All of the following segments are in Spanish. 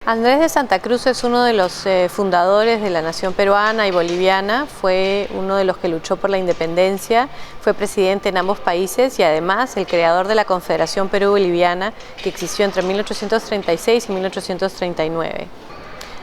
Andrés de Santa Cruz es uno de los fundadores de la nación peruana y boliviana, fue uno de los que luchó por la independencia, fue presidente en ambos países y además el creador de la Confederación Perú-Boliviana que existió entre 1836 y 1839.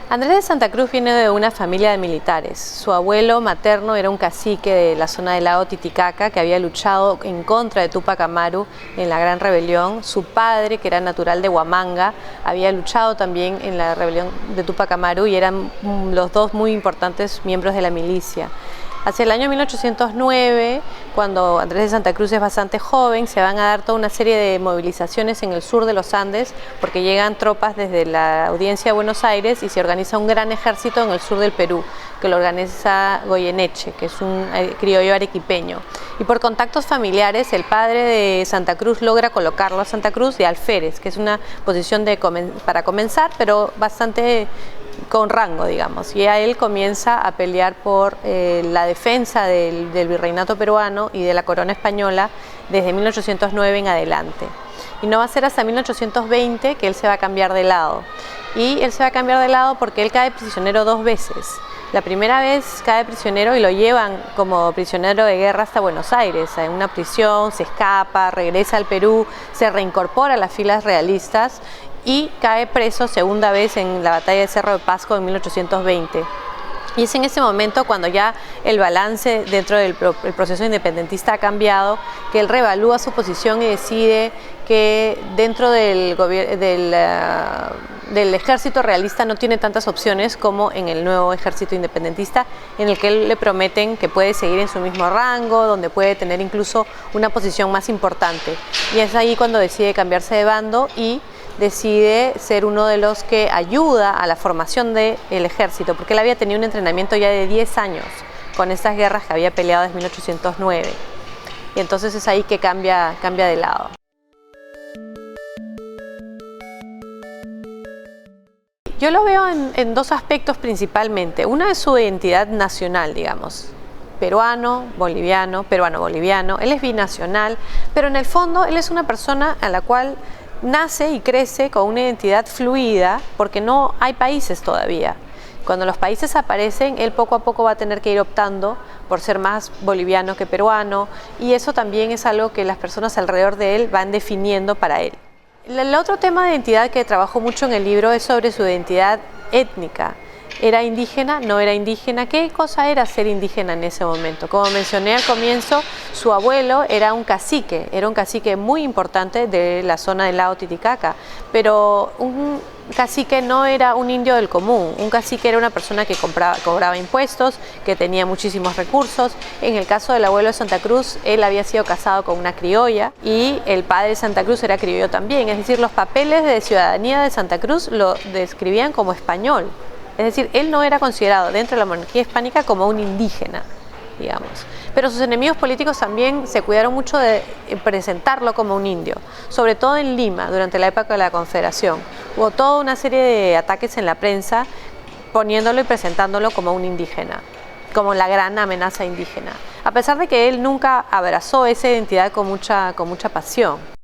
Andrés de Santa Cruz viene de una familia de militares. Su abuelo materno era un cacique de la zona del lago Titicaca que había luchado en contra de Túpac Amaru en la Gran Rebelión. Su padre, que era natural de Huamanga, había luchado también en la rebelión de Túpac Amaru y eran los dos muy importantes miembros de la milicia. Hacia el año 1809, cuando Andrés de Santa Cruz es bastante joven, se van a dar toda una serie de movilizaciones en el sur de los Andes, porque llegan tropas desde la Audiencia de Buenos Aires y se organiza un gran ejército en el sur del Perú, que lo organiza Goyeneche, que es un criollo arequipeño. Y por contactos familiares, el padre de Santa Cruz logra colocarlo a Santa Cruz de alférez, que es una posición para comenzar, pero bastante con rango, digamos, y a él comienza a pelear por la defensa del virreinato peruano y de la corona española desde 1809 en adelante. Y no va a ser hasta 1820 que él se va a cambiar de lado. Y él se va a cambiar de lado porque él cae prisionero 2 veces. La primera vez cae prisionero y lo llevan como prisionero de guerra hasta Buenos Aires, en una prisión, se escapa, regresa al Perú, se reincorpora a las filas realistas y cae preso segunda vez en la batalla de Cerro de Pasco en 1820. Y es en ese momento cuando ya el balance dentro del proceso independentista ha cambiado, que él reevalúa su posición y decide que dentro del ejército realista no tiene tantas opciones como en el nuevo ejército independentista, en el que él le prometen que puede seguir en su mismo rango, donde puede tener incluso una posición más importante. Y es ahí cuando decide cambiarse de bando y decide ser uno de los que ayuda a la formación del ejército, porque él había tenido un entrenamiento ya de 10 años con estas guerras que había peleado desde 1809. Y entonces es ahí que cambia de lado. Yo lo veo en 2 aspectos principalmente. Una es su identidad nacional, digamos. Peruano-boliviano. Él es binacional, pero en el fondo él es una persona a la cual nace y crece con una identidad fluida porque no hay países todavía. Cuando los países aparecen, él poco a poco va a tener que ir optando por ser más boliviano que peruano, y eso también es algo que las personas alrededor de él van definiendo para él. El otro tema de identidad que trabajo mucho en el libro es sobre su identidad étnica. ¿Era indígena? ¿No era indígena? ¿Qué cosa era ser indígena en ese momento? Como mencioné al comienzo, su abuelo era un cacique muy importante de la zona del lago Titicaca, pero un cacique no era un indio del común. Un cacique era una persona que cobraba impuestos, que tenía muchísimos recursos. En el caso del abuelo de Santa Cruz, él había sido casado con una criolla y el padre de Santa Cruz era criollo también. Es decir, los papeles de ciudadanía de Santa Cruz lo describían como español. Es decir, él no era considerado dentro de la monarquía hispánica como un indígena, digamos. Pero sus enemigos políticos también se cuidaron mucho de presentarlo como un indio, sobre todo en Lima, durante la época de la Confederación. Hubo toda una serie de ataques en la prensa poniéndolo y presentándolo como un indígena, como la gran amenaza indígena, a pesar de que él nunca abrazó esa identidad con mucha pasión.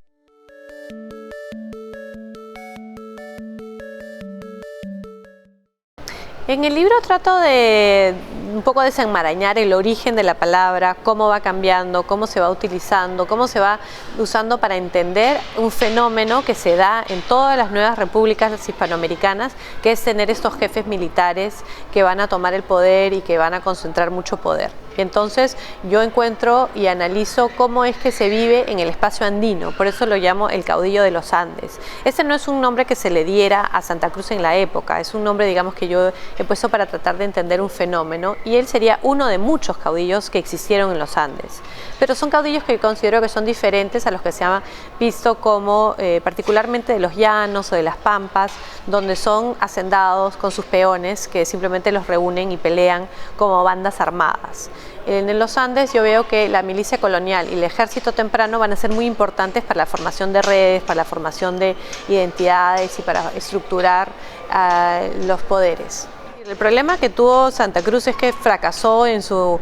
En el libro trato de un poco desenmarañar el origen de la palabra, cómo va cambiando, cómo se va utilizando, cómo se va usando para entender un fenómeno que se da en todas las nuevas repúblicas hispanoamericanas, que es tener estos jefes militares que van a tomar el poder y que van a concentrar mucho poder. Y entonces yo encuentro y analizo cómo es que se vive en el espacio andino, por eso lo llamo el caudillo de los Andes. Este no es un nombre que se le diera a Santa Cruz en la época, es un nombre, digamos, que yo he puesto para tratar de entender un fenómeno, y él sería uno de muchos caudillos que existieron en los Andes. Pero son caudillos que considero que son diferentes a los que se han visto como particularmente de los llanos o de las pampas, donde son hacendados con sus peones que simplemente los reúnen y pelean como bandas armadas. En los Andes yo veo que la milicia colonial y el ejército temprano van a ser muy importantes para la formación de redes, para la formación de identidades y para estructurar los poderes. El problema que tuvo Santa Cruz es que fracasó en su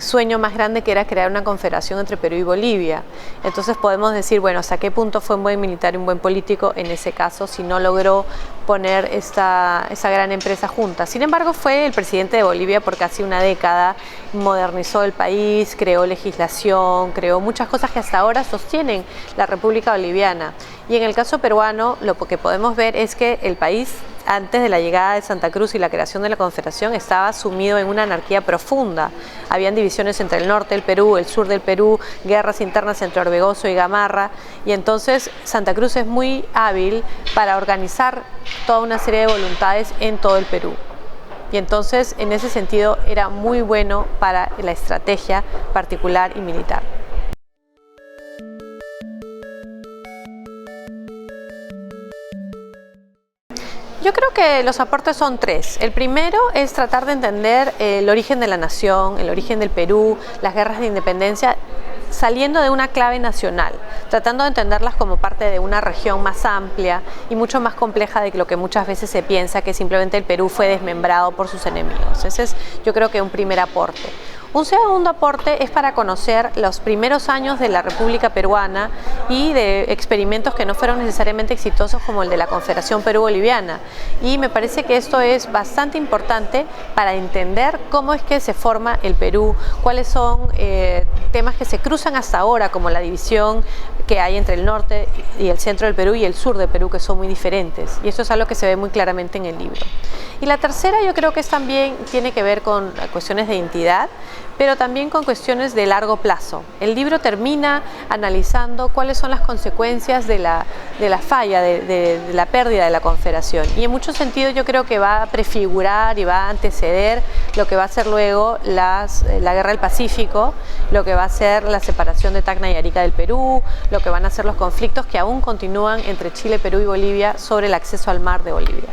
sueño más grande, que era crear una confederación entre Perú y Bolivia. Entonces podemos decir, bueno, ¿hasta qué punto fue un buen militar y un buen político en ese caso si no logró poner esa gran empresa junta? Sin embargo, fue el presidente de Bolivia por casi una década, modernizó el país, creó legislación, creó muchas cosas que hasta ahora sostienen la República Boliviana. Y en el caso peruano, lo que podemos ver es que el país, antes de la llegada de Santa Cruz y la creación de la Confederación, estaba sumido en una anarquía profunda. Habían divisiones entre el norte del Perú, el sur del Perú, guerras internas entre Orbegoso y Gamarra, y entonces Santa Cruz es muy hábil para organizar toda una serie de voluntades en todo el Perú. Y entonces, en ese sentido, era muy bueno para la estrategia particular y militar. Yo creo que los aportes son tres. El primero es tratar de entender el origen de la nación, el origen del Perú, las guerras de independencia, saliendo de una clave nacional, tratando de entenderlas como parte de una región más amplia y mucho más compleja de lo que muchas veces se piensa, que simplemente el Perú fue desmembrado por sus enemigos. Ese es, yo creo, que un primer aporte. Un segundo aporte es para conocer los primeros años de la República Peruana y de experimentos que no fueron necesariamente exitosos, como el de la Confederación Perú-Boliviana. Y me parece que esto es bastante importante para entender cómo es que se forma el Perú, cuáles son temas que se cruzan hasta ahora, como la división que hay entre el norte y el centro del Perú y el sur del Perú, que son muy diferentes. Y eso es algo que se ve muy claramente en el libro. Y la tercera, yo creo que tiene que ver con cuestiones de identidad, pero también con cuestiones de largo plazo. El libro termina analizando cuáles son las consecuencias de la falla, de la pérdida de la Confederación. Y en muchos sentidos yo creo que va a prefigurar y va a anteceder lo que va a ser luego la Guerra del Pacífico, lo que va a ser la separación de Tacna y Arica del Perú, lo que van a ser los conflictos que aún continúan entre Chile, Perú y Bolivia sobre el acceso al mar de Bolivia.